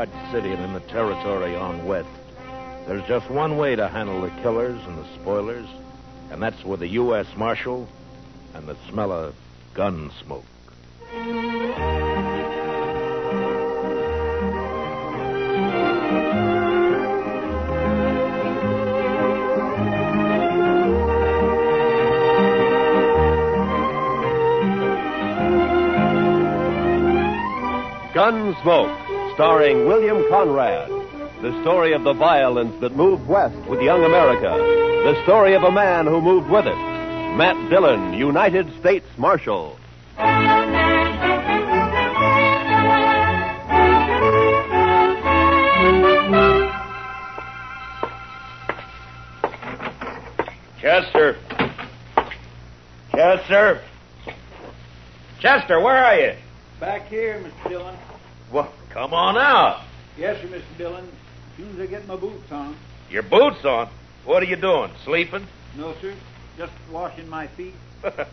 Dodge City and in the territory on west, there's just one way to handle the killers and the spoilers, and that's with a U.S. Marshal and the smell of gun smoke. Gunsmoke, starring William Conrad. The story of the violence that moved west with young America. The story of a man who moved with it. Matt Dillon, United States Marshal. Chester. Chester. Chester, where are you? Back here, Mr. Dillon. Well, come on out. Yes, sir, Mr. Dillon. As soon as I get my boots on. Your boots on? What are you doing, sleeping? No, sir. Just washing my feet. Well,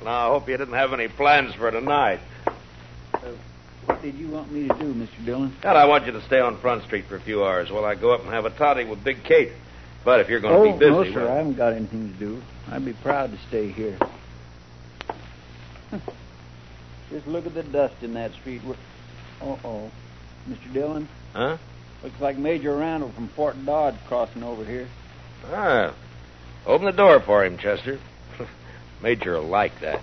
now, I hope you didn't have any plans for tonight. What did you want me to do, Mr. Dillon? God, I want you to stay on Front Street for a few hours while I go up and have a toddy with Big Kate. But if you're going to be busy... No, sir, well... I haven't got anything to do. I'd be proud to stay here. Just look at the dust in that street. Uh-oh. Mr. Dillon? Huh? Looks like Major Randall from Fort Dodge crossing over here. Ah. Open the door for him, Chester. Major will like that.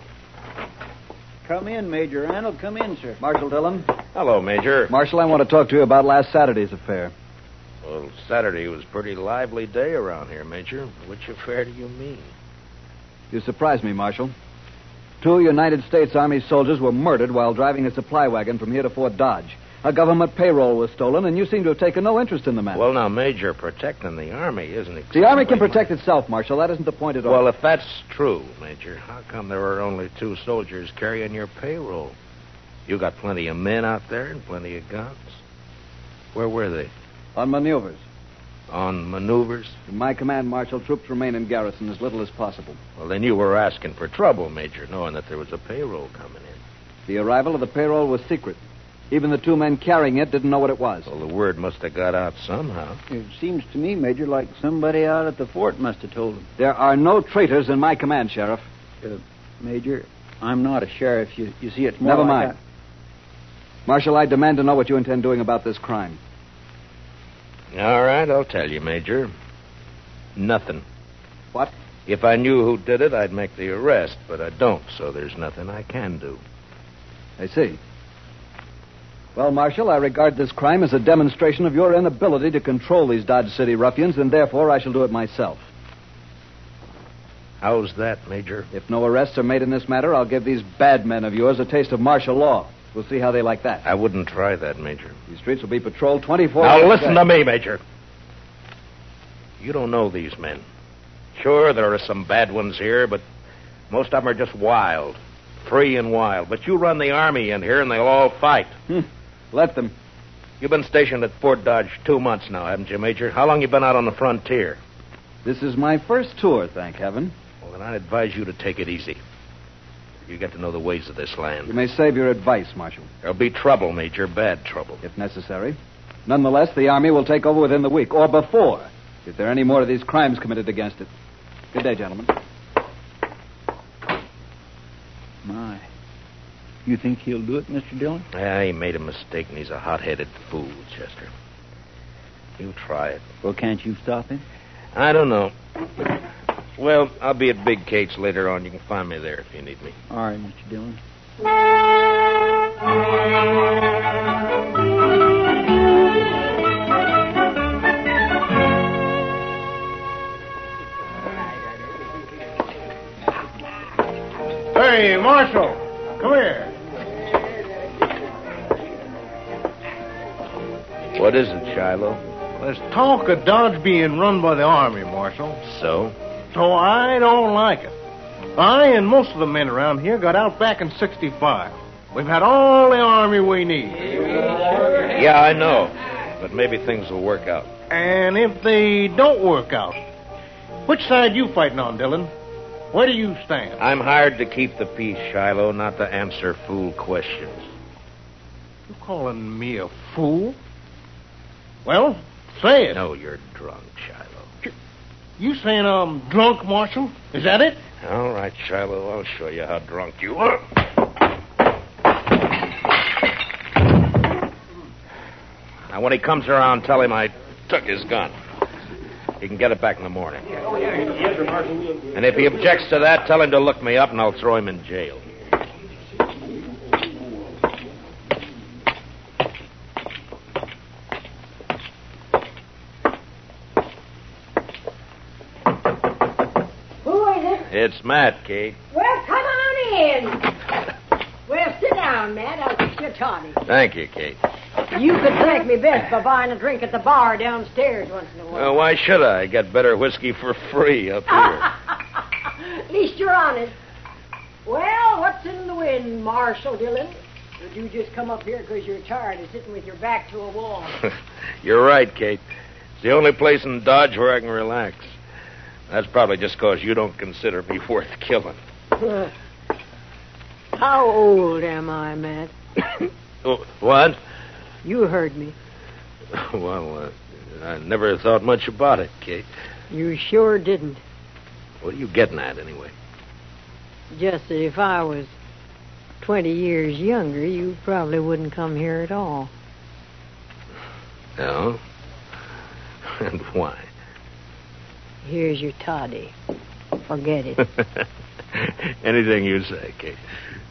Come in, Major Randall. Come in, sir. Marshal Dillon. Hello, Major. Marshal, I want to talk to you about last Saturday's affair. Well, Saturday was a pretty lively day around here, Major. Which affair do you mean? You surprised me, Marshal. 2 United States Army soldiers were murdered while driving a supply wagon from here to Fort Dodge. A government payroll was stolen, and you seem to have taken no interest in the matter. Well, now, Major, protecting the Army isn't exactly... The Army can protect itself, Marshal. That isn't the point at all. Well, if that's true, Major, how come there were only 2 soldiers carrying your payroll? You got plenty of men out there and plenty of guns. Where were they? On maneuvers. On maneuvers? In my command, Marshal, troops remain in garrison as little as possible. Well, then you were asking for trouble, Major, knowing that there was a payroll coming in. The arrival of the payroll was secret. Even the 2 men carrying it didn't know what it was. Well, the word must have got out somehow. It seems to me, Major, like somebody out at the fort must have told him. There are no traitors in my command, Sheriff. Major, I'm not a sheriff. You see, it's more Never like mind. Marshal, I demand to know what you intend doing about this crime. All right, I'll tell you, Major. Nothing. What? If I knew who did it, I'd make the arrest, but I don't, so there's nothing I can do. I see. Well, Marshal, I regard this crime as a demonstration of your inability to control these Dodge City ruffians, and therefore I shall do it myself. How's that, Major? If no arrests are made in this matter, I'll give these bad men of yours a taste of martial law. We'll see how they like that. I wouldn't try that, Major. These streets will be patrolled 24 hours. Now, listen to me, Major. You don't know these men. Sure, there are some bad ones here, but most of them are just wild. Free and wild. But you run the Army in here, and they'll all fight. Let them. You've been stationed at Fort Dodge 2 months now, haven't you, Major? How long you been out on the frontier? This is my first tour, thank heaven. Well, then I'd advise you to take it easy. You get to know the ways of this land. You may save your advice, Marshal. There'll be trouble, Major, bad trouble. If necessary. Nonetheless, the Army will take over within the week, or before, if there are any more of these crimes committed against it. Good day, gentlemen. My. You think he'll do it, Mr. Dillon? Yeah, he made a mistake, and he's a hot-headed fool, Chester. You try it. Well, can't you stop him? I don't know. Well, I'll be at Big Kate's later on. You can find me there if you need me. All right, Mr. Dillon. Hey, Marshal, come here. What is it, Shiloh? There's talk of Dodge being run by the Army, Marshal. So? So I don't like it. I and most of the men around here got out back in 65. We've had all the Army we need. Yeah, I know. But maybe things will work out. And if they don't work out, which side you fighting on, Dillon? Where do you stand? I'm hired to keep the peace, Shiloh, not to answer fool questions. You calling me a fool? Well, say it. No, you're drunk, Shiloh. You saying I'm drunk, Marshal? Is that it? All right, Shiloh, I'll show you how drunk you are. Now, when he comes around, tell him I took his gun. He can get it back in the morning. And if he objects to that, tell him to look me up and I'll throw him in jail. Who is it? It's Matt, Kate. Well, come on in. Well, sit down, Matt. I'll fix your toddy. Thank you, Kate. You could thank me best by buying a drink at the bar downstairs once in a while. Well, why should I? Get better whiskey for free up here. At least you're honest. Well, what's in the wind, Marshal Dillon? Did you just come up here because you're tired of sitting with your back to a wall? You're right, Kate. It's the only place in Dodge where I can relax. That's probably just because you don't consider me worth killing. How old am I, Matt? Oh, what? You heard me. Well, I never thought much about it, Kate. You sure didn't. What are you getting at, anyway? Just that if I was 20 years younger, you probably wouldn't come here at all. No? And why? Here's your toddy. Forget it. Anything you say, Kate.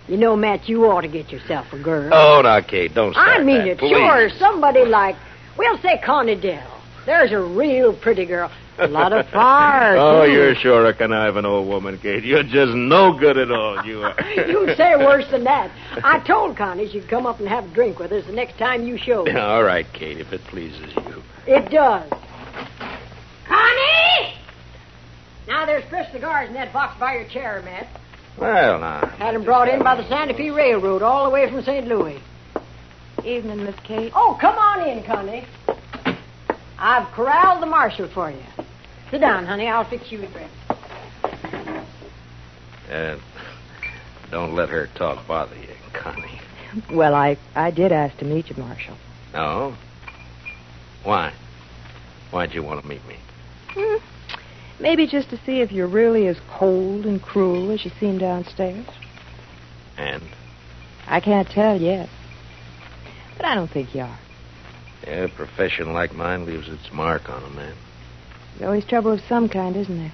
You know, Matt, you ought to get yourself a girl. Oh, now, Kate, don't start I mean that, it, please. sure. Somebody like, we'll say Connie Dell. There's a real pretty girl. A lot of fire, Oh, too. you're sure a conniving old woman, Kate. You're just no good at all, you are. You'd say worse than that. I told Connie she'd come up and have a drink with us the next time you showed. All right, Kate, if it pleases you. It does. Connie! Now, there's fresh cigars in that box by your chair, Matt. Well, now. Had them brought in by the Santa Fe Railroad all the way from St. Louis. Evening, Miss Kate. Oh, come on in, Connie. I've corralled the marshal for you. Sit down, honey. I'll fix you a drink. Don't let her talk bother you, Connie. Well, I did ask to meet you, Marshal. No? Why? Why'd you want to meet me? Maybe just to see if you're really as cold and cruel as you seem downstairs. And? I can't tell yet. But I don't think you are. Yeah, a profession like mine leaves its mark on a man. There's always trouble of some kind, isn't there?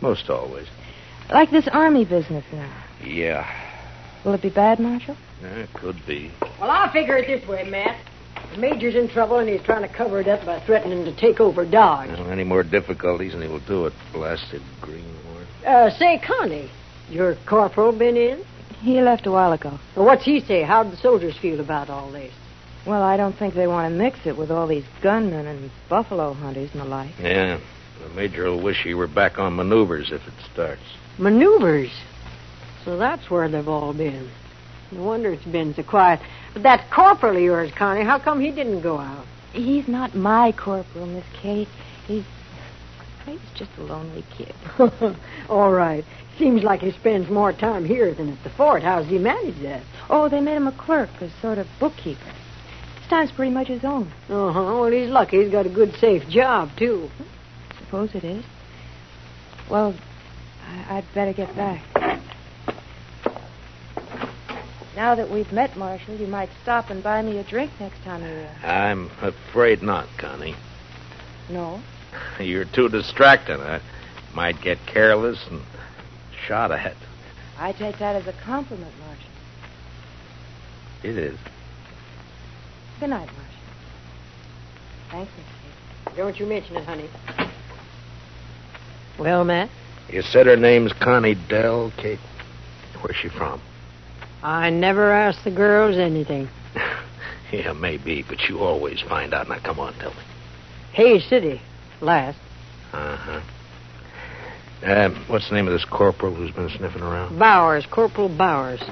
Most always. Like this army business now. Yeah. Will it be bad, Marshal? It could be. Well, I'll figure it this way, Matt. The Major's in trouble, and he's trying to cover it up by threatening to take over Dodge. Well, any more difficulties, and he will do it. Blasted greenhorn. Say, Connie, your corporal been in? He left a while ago. Well, what's he say? How'd the soldiers feel about all this? Well, I don't think they want to mix it with all these gunmen and buffalo hunters and the like. Yeah. The Major will wish he were back on maneuvers if it starts. Maneuvers? So that's where they've all been. No wonder it's been so quiet. But that corporal of yours, Connie, how come he didn't go out? He's not my corporal, Miss Kate. He's just a lonely kid. All right. Seems like he spends more time here than at the fort. How's he manage that? Oh, they made him a clerk, a sort of bookkeeper. His time's pretty much his own. Uh-huh. Well, he's lucky. He's got a good, safe job, too. Suppose it is. Well, I'd better get back. Now that we've met, Marshal, you might stop and buy me a drink next time you're here. I'm afraid not, Connie. No? You're too distracting. I might get careless and shot at. I take that as a compliment, Marshal. It is. Good night, Marshal. Thanks, Miss Kate. Don't you mention it, honey. Well, Matt? You said her name's Connie Dell, Kate. Where's she from? I never ask the girls anything. Yeah, maybe, but you always find out. Now, come on, tell me. Hayes City, last. Uh-huh. What's the name of this corporal who's been sniffing around? Bowers, Corporal Bowers.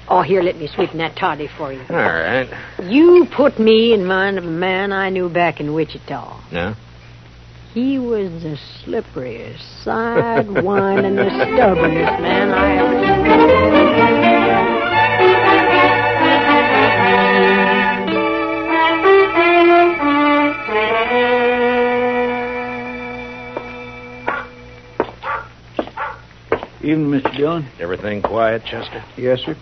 Oh, here, let me sweeten that toddy for you. All right. You put me in mind of a man I knew back in Wichita. Yeah? He was the slipperiest, side-windingest, stubbornest man I ever seen. Evening, Mr. Dillon. Everything quiet, Chester? Yes, sir.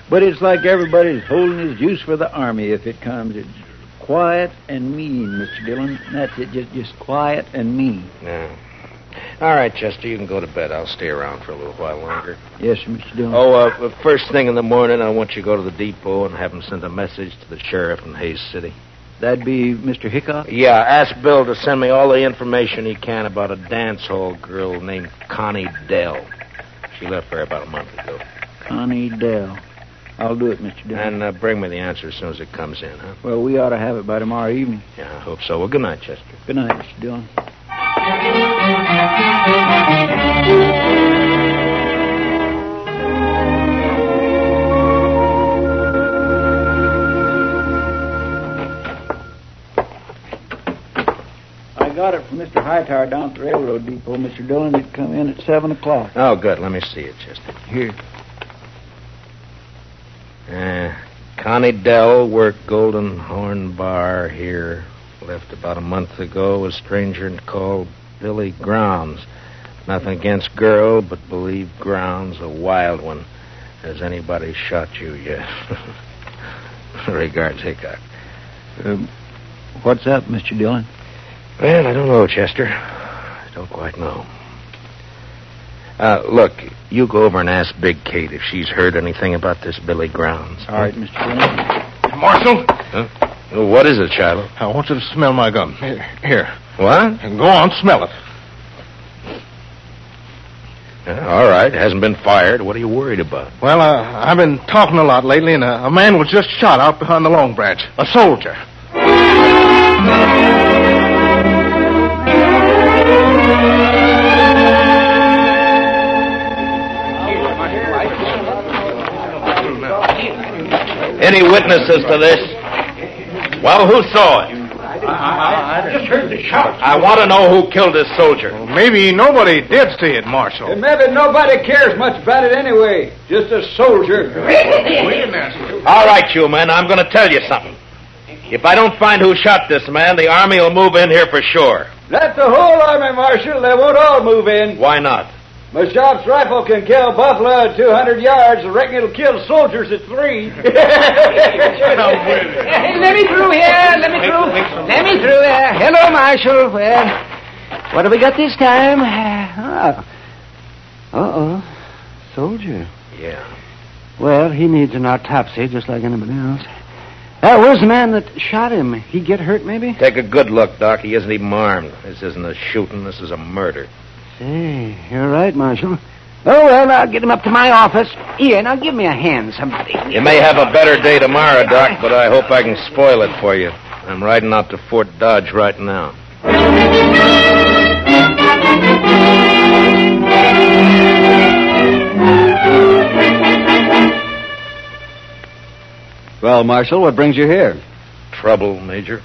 But it's like everybody's holding his juice for the Army if it comes. It's quiet and mean, Mr. Dillon. That's it, just quiet and mean. Yeah. All right, Chester, you can go to bed. I'll stay around for a little while longer. Yes, sir, Mr. Dillon. First thing in the morning, I want you to go to the depot and have him send a message to the sheriff in Hayes City. That'd be Mr. Hickok? Yeah, ask Bill to send me all the information he can about a dance hall girl named Connie Dell. She left there about a month ago. Connie Dell. I'll do it, Mr. Dillon. And bring me the answer as soon as it comes in, huh? Well, we ought to have it by tomorrow evening. Yeah, I hope so. Well, good night, Chester. Good night, Mr. Dillon. I got it from Mr. Hightower down at the railroad depot, Mr. Dillon. It'd come in at 7 o'clock. Oh, good. Let me see it, Chester. Here. Connie Dell worked Golden Horn Bar here. Left about a month ago. A stranger called Billy Grounds. Nothing against girl, but believe Grounds a wild one. Has anybody shot you yet? Regards, Hickok. What's up, Mr. Dillon? Well, I don't know, Chester. I don't quite know. Look, you go over and ask Big Kate if she's heard anything about this Billy Grounds. All right, Mr. Dillon. Marshal, Huh? Well, what is it, Shiloh? I want you to smell my gun. Here. What? And go on, smell it. All right. It hasn't been fired. What are you worried about? Well, I've been talking a lot lately, and a man was just shot out behind the Long Branch. A soldier. Any witnesses to this? Well, who saw it? I just heard the shot. I want to know who killed this soldier. Well, maybe nobody did see it, Marshal. And maybe nobody cares much about it anyway. Just a soldier. Wait a minute. All right, you men, I'm going to tell you something. If I don't find who shot this man, the Army will move in here for sure. Not the whole army, Marshal. They won't all move in. Why not? My shop's rifle can kill buffalo at 200 yards. I reckon it'll kill soldiers at 3. Hey, let me through here. Let me through here. Hello, Marshal. Well, what have we got this time? Uh-oh. Soldier. Yeah. Well, he needs an autopsy just like anybody else. Where's the man that shot him? He get hurt, maybe? Take a good look, Doc. He isn't even armed. This isn't a shooting. This is a murder. Say, you're right, Marshal. Oh, well, I'll get him up to my office. Here, now give me a hand, somebody. You may have a better day tomorrow, Doc, but I hope I can spoil it for you. I'm riding out to Fort Dodge right now. Well, Marshal, what brings you here? Trouble, Major.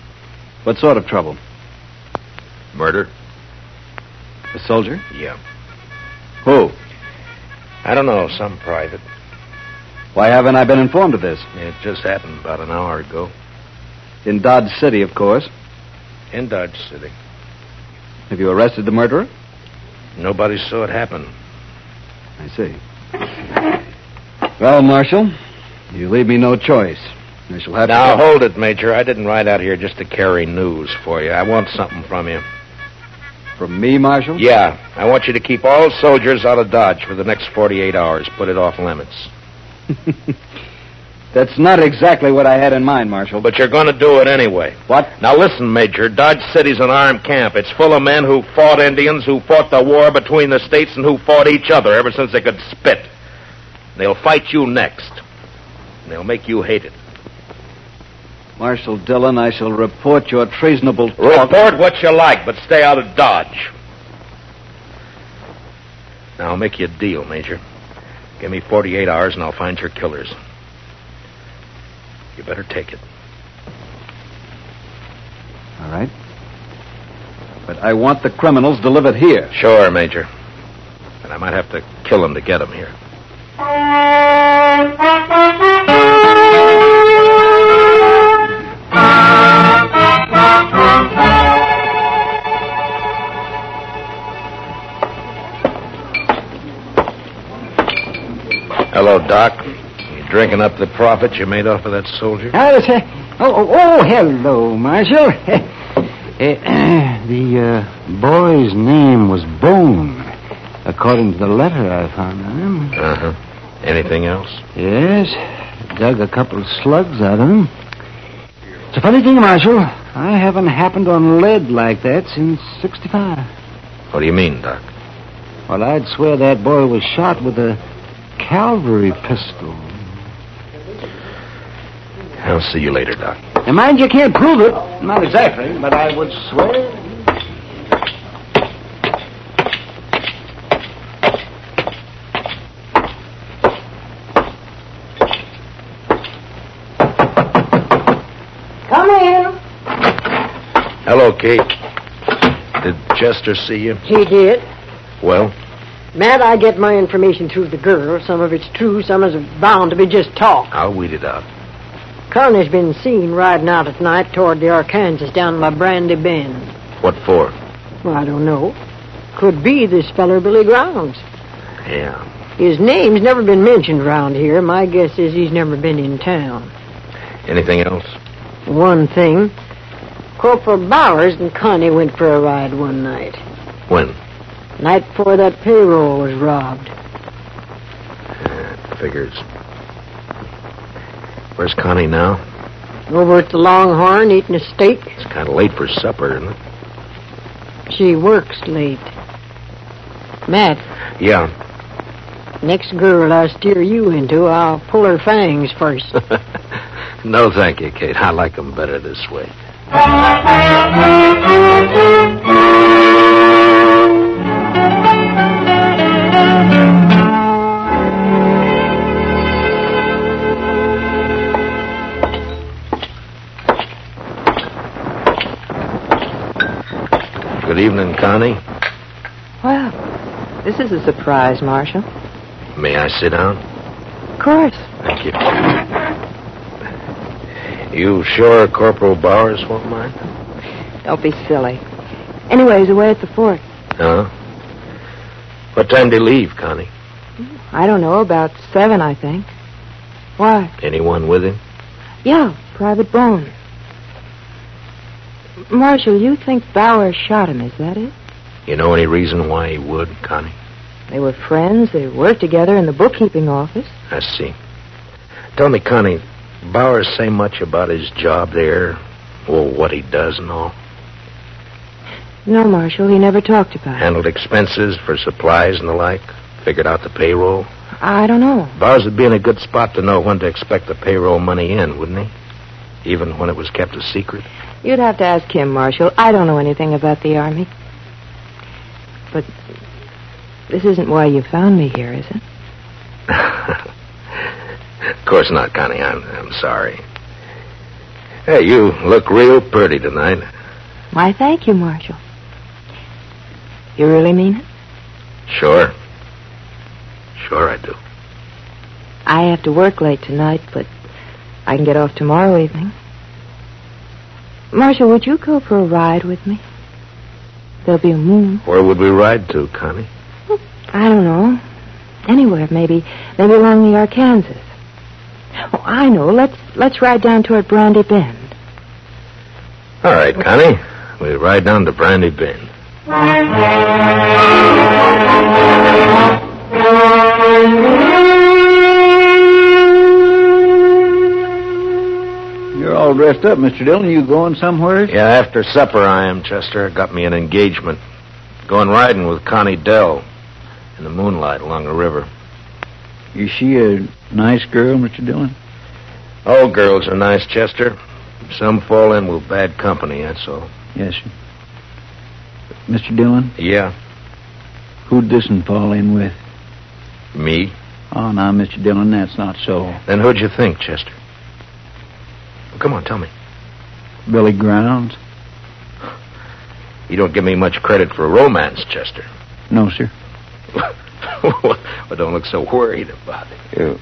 What sort of trouble? Murder? A soldier? Yeah. Who? I don't know, some private. Why haven't I been informed of this? It just happened about an hour ago. In Dodge City, of course. In Dodge City. Have you arrested the murderer? Nobody saw it happen. I see. Well, Marshal, you leave me no choice. I shall have Now, to... hold it, Major. I didn't ride out here just to carry news for you. I want something from you. From me, Marshal? Yeah. I want you to keep all soldiers out of Dodge for the next 48 hours. Put it off limits. That's not exactly what I had in mind, Marshal. But you're going to do it anyway. What? Now, listen, Major. Dodge City's an armed camp. It's full of men who fought Indians, who fought the war between the states, and who fought each other ever since they could spit. They'll fight you next. And they'll make you hate it. Marshal Dillon, I shall report your treasonable talk. Report what you like, but stay out of Dodge. Now, I'll make you a deal, Major. Give me 48 hours, and I'll find your killers. You better take it. All right. But I want the criminals delivered here. Sure, Major. And I might have to kill them to get them here. Hello, Doc. You drinking up the profit you made off of that soldier? Hello, Marshal. The boy's name was Bone, according to the letter I found on him. Uh-huh. Anything else? Yes. Dug a couple of slugs out of him. It's a funny thing, Marshal. I haven't happened on lead like that since 65. What do you mean, Doc? Well, I'd swear that boy was shot with a cavalry pistol. I'll see you later, Doc. Now, mind you can't prove it. Not exactly, but I would swear. Come in. Hello, Kate. Did Chester see you? He did. Well? Matt, I get my information through the girl. Some of it's true, some is bound to be just talk. I'll weed it out. Connor's been seen riding out at night toward the Arkansas down by Brandy Bend. What for? Well, I don't know. Could be this feller Billy Grounds. Yeah. His name's never been mentioned around here. My guess is he's never been in town. Anything else? One thing. Corporal Bowers and Connie went for a ride one night. When? Night before that payroll was robbed. Figures. Where's Connie now? Over at the Longhorn eating a steak. It's kind of late for supper, isn't it? She works late. Matt. Yeah. Next girl I steer you into, I'll pull her fangs first. No, thank you, Kate. I like them better this way. Good evening, Connie. Well, this is a surprise, Marshal. May I sit down? Of course. Thank you. You sure Corporal Bowers won't mind? Don't be silly. Anyway, he's away at the fort. Huh? What time do you leave, Connie? I don't know, about 7, I think. Why? Anyone with him? Yeah, Private Bone. Marshal, you think Bowers shot him, is that it? You know any reason why he would, Connie? They were friends. They worked together in the bookkeeping office. I see. Tell me, Connie, Bowers say much about his job there? Or what he does and all? No, Marshal, he never talked about it. Handled expenses for supplies and the like? Figured out the payroll? I don't know. Bowers would be in a good spot to know when to expect the payroll money in, wouldn't he? Even when it was kept a secret? You'd have to ask him, Marshal. I don't know anything about the Army. But this isn't why you found me here, is it? Of course not, Connie. I'm sorry. Hey, you look real pretty tonight. Why, thank you, Marshal. You really mean it? Sure. Sure I do. I have to work late tonight, but I can get off tomorrow evening. Marshal, would you go for a ride with me? There'll be a moon. Where would we ride to, Connie? I don't know. Anywhere, maybe along the Arkansas. Oh, I know. Let's ride down toward Brandy Bend. All right, Connie. We ride down to Brandy Bend. You're all dressed up, Mr. Dillon. You going somewhere? Yeah, after supper I am, Chester. Got me an engagement. Going riding with Connie Dell in the moonlight along the river. Is she a nice girl, Mr. Dillon? All girls are nice, Chester. Some fall in with bad company, that's all. Yes, sir. Mr. Dillon? Yeah? Who'd this one fall in with? Me? Oh, now, Mr. Dillon, that's not so. Then who'd you think, Chester? Well, come on, tell me. Billy Grounds? You don't give me much credit for romance, Chester. No, sir. Well, don't look so worried about it.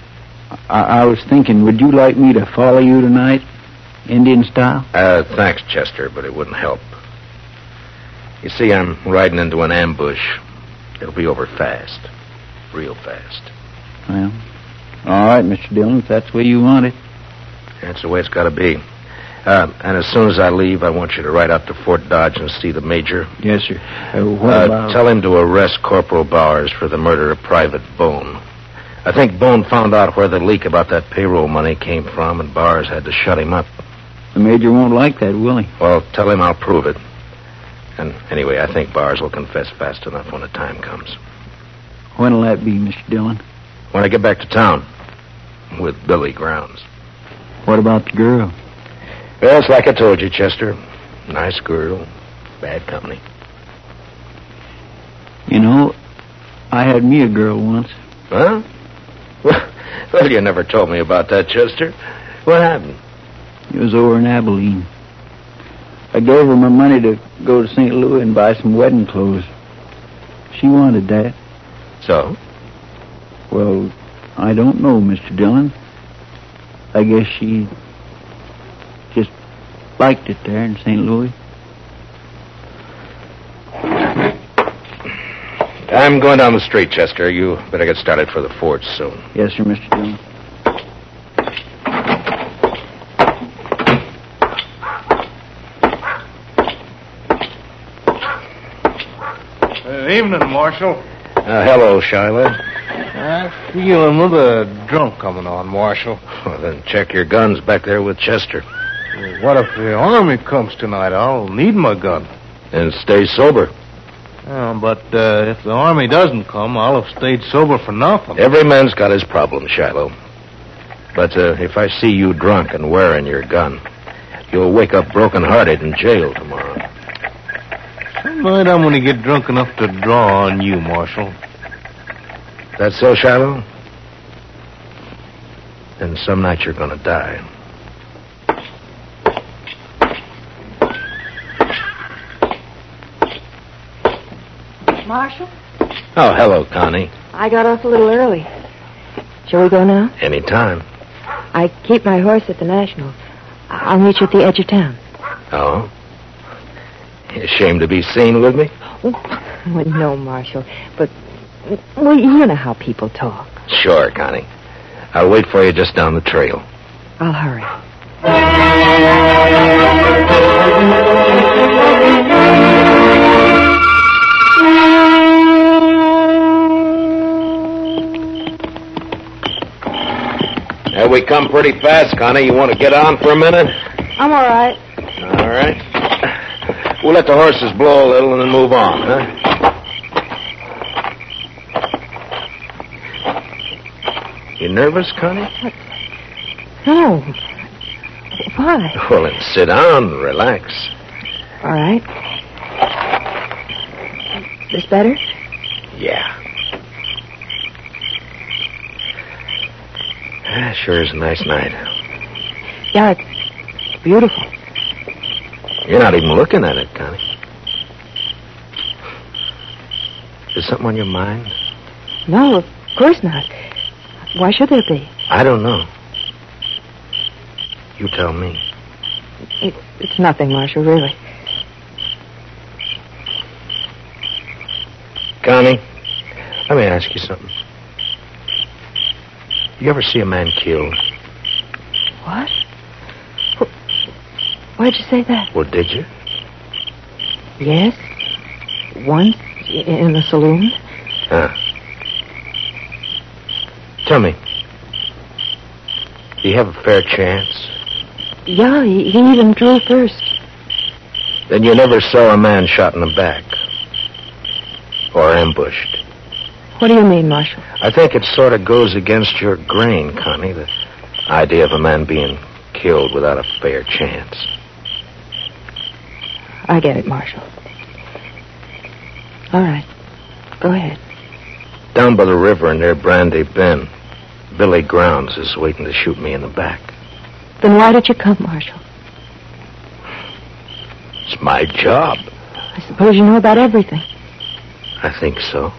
I was thinking, would you like me to follow you tonight? Indian style? Thanks, Chester, but it wouldn't help. You see, I'm riding into an ambush. It'll be over fast. Real fast. Well, right, Mr. Dillon, if that's the way you want it. That's the way it's got to be. And as soon as I leave, I want you to ride out to Fort Dodge and see the major. Yes, sir. What about... Tell him to arrest Corporal Bowers for the murder of Private Bone. I think Bone found out where the leak about that payroll money came from, and Bowers had to shut him up. The major won't like that, will he? Well, tell him I'll prove it. And anyway, I think Bowers will confess fast enough when the time comes. When'll that be, Mr. Dillon? When I get back to town. With Billy Grounds. What about the girl? Well, it's like I told you, Chester. Nice girl. Bad company. You know, I had me a girl once. Huh? Well, you never told me about that, Chester. What happened? It was over in Abilene. I gave her my money to go to St. Louis and buy some wedding clothes. She wanted that. So? Well, I don't know, Mr. Dillon. I guess she just liked it there in St. Louis. I'm going down the street, Chester. You better get started for the fort soon. Yes, sir, Mr. Dillon. Evening, Marshal. Hello, Shiloh. I feel another drunk coming on, Marshal. Well, then check your guns back there with Chester. What if the army comes tonight? I'll need my gun. And stay sober. But if the army doesn't come, I'll have stayed sober for nothing. Every man's got his problems, Shiloh. But if I see you drunk and wearing your gun, you'll wake up broken-hearted in jail tomorrow. Some night I'm going to get drunk enough to draw on you, Marshal. That's so, Shiloh? And some night you're going to die. Marshal? Oh, hello, Connie. I got off a little early. Shall we go now? Any time. I keep my horse at the National. I'll meet you at the edge of town. Oh? Ashamed to be seen with me? Well, no, Marshal. But, well, you know how people talk. Sure, Connie. I'll wait for you just down the trail. I'll hurry. Yeah, we come pretty fast, Connie. You want to get on for a minute? I'm all right. All right. We'll let the horses blow a little and then move on, huh? You nervous, Connie? No. Why? Well, then sit down and relax. All right. This better? Yeah. Sure is a nice night. Yeah, it's beautiful. You're not even looking at it, Connie. Is something on your mind? No, of course not. Why should there be? I don't know. You tell me. It's nothing, Marshal, really. Connie, let me ask you something. You ever see a man killed? What? Why'd you say that? Well, did you? Yes. Once in the saloon. Huh. Tell me, do you have a fair chance? Yeah, he even drew first. Then you never saw a man shot in the back? Or ambushed? What do you mean, Marshal? I think it sort of goes against your grain, Connie, the idea of a man being killed without a fair chance. I get it, Marshal. All right. Go ahead. Down by the river near Brandy Bend, Billy Grounds is waiting to shoot me in the back. Then why did you come, Marshal? It's my job. I suppose you know about everything. I think so.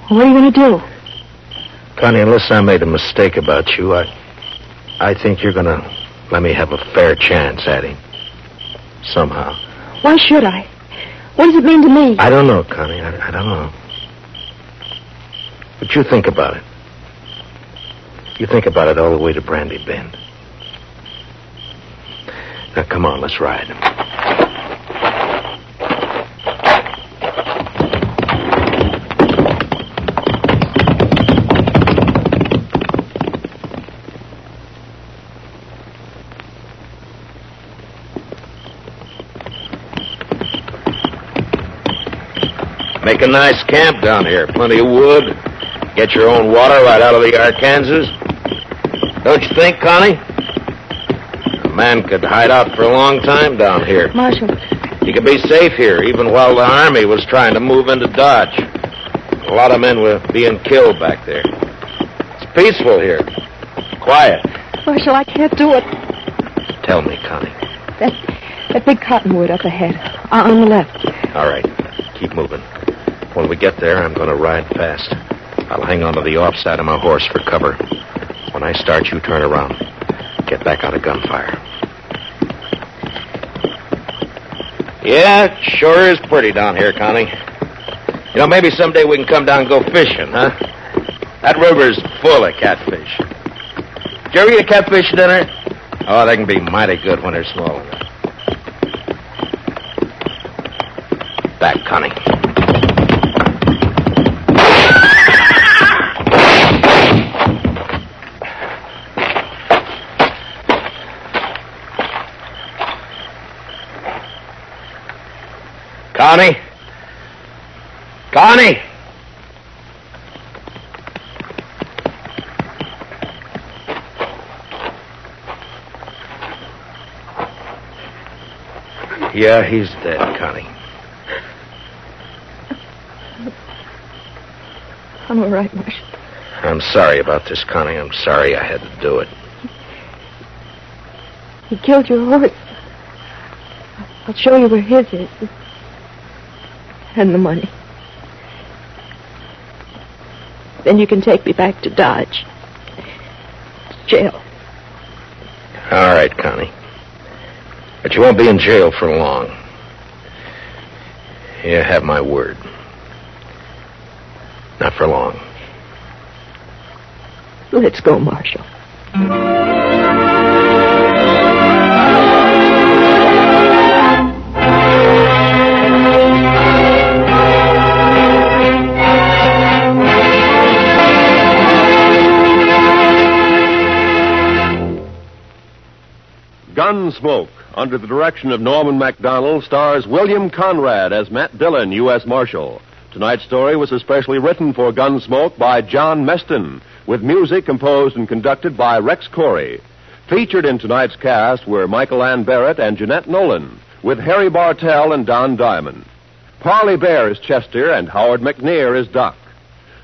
What are you going to do? Connie, unless I made a mistake about you, I think you're going to let me have a fair chance at him. Somehow. Why should I? What does it mean to me? I don't know, Connie. I don't know. But you think about it. You think about it all the way to Brandy Bend. Now, come on, let's ride. Make a nice camp down here. Plenty of wood. Get your own water right out of the Arkansas. Don't you think, Connie? A man could hide out for a long time down here. Marshal. He could be safe here, even while the Army was trying to move into Dodge. A lot of men were being killed back there. It's peaceful here. Quiet. Marshal, I can't do it. Tell me, Connie. That big cottonwood up ahead. On the left. All right. Keep moving. When we get there, I'm going to ride fast. I'll hang onto the offside of my horse for cover. When I start, you turn around. Get back out of gunfire. Yeah, it sure is pretty down here, Connie. You know, maybe someday we can come down and go fishing, huh? That river's full of catfish. Did you ever eat a catfish dinner? Oh, they can be mighty good when they're small. Back, Connie. Connie? Connie! Yeah, he's dead, Connie. I'm all right, Marshal. I'm sorry about this, Connie. I'm sorry I had to do it. He killed your horse. I'll show you where his is. And the money. Then you can take me back to Dodge. Jail. All right, Connie. But you won't be in jail for long. You have my word. Not for long. Let's go, Marshal. Gunsmoke, under the direction of Norman MacDonald, stars William Conrad as Matt Dillon, U.S. Marshal. Tonight's story was especially written for Gunsmoke by John Meston, with music composed and conducted by Rex Corey. Featured in tonight's cast were Michael Ann Barrett and Jeanette Nolan, with Harry Bartell and Don Diamond. Parley Bear is Chester, and Howard McNear is Doc.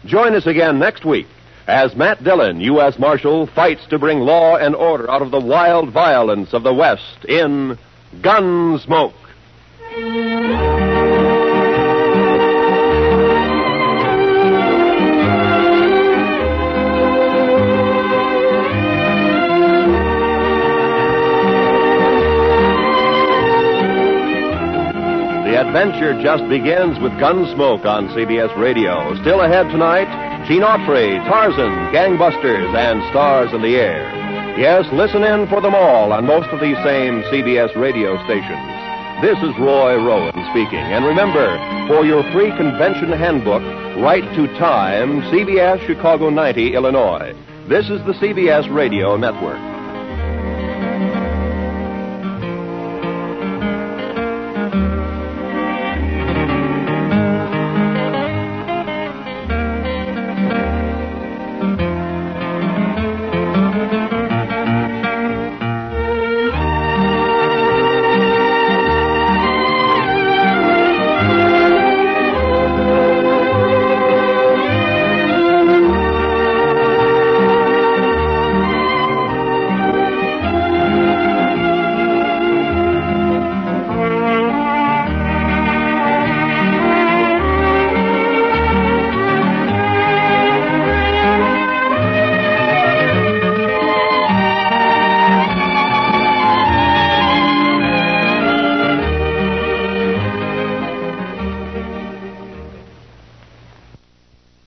Join us again next week as Matt Dillon, U.S. Marshal, fights to bring law and order out of the wild violence of the West in Gunsmoke. The adventure just begins with Gunsmoke on CBS Radio. Still ahead tonight, Gene Autry, Tarzan, Gangbusters, and Stars in the Air. Yes, listen in for them all on most of these same CBS radio stations. This is Roy Rowan speaking. And remember, for your free convention handbook, write to Time, CBS, Chicago 90, Illinois. This is the CBS Radio Network.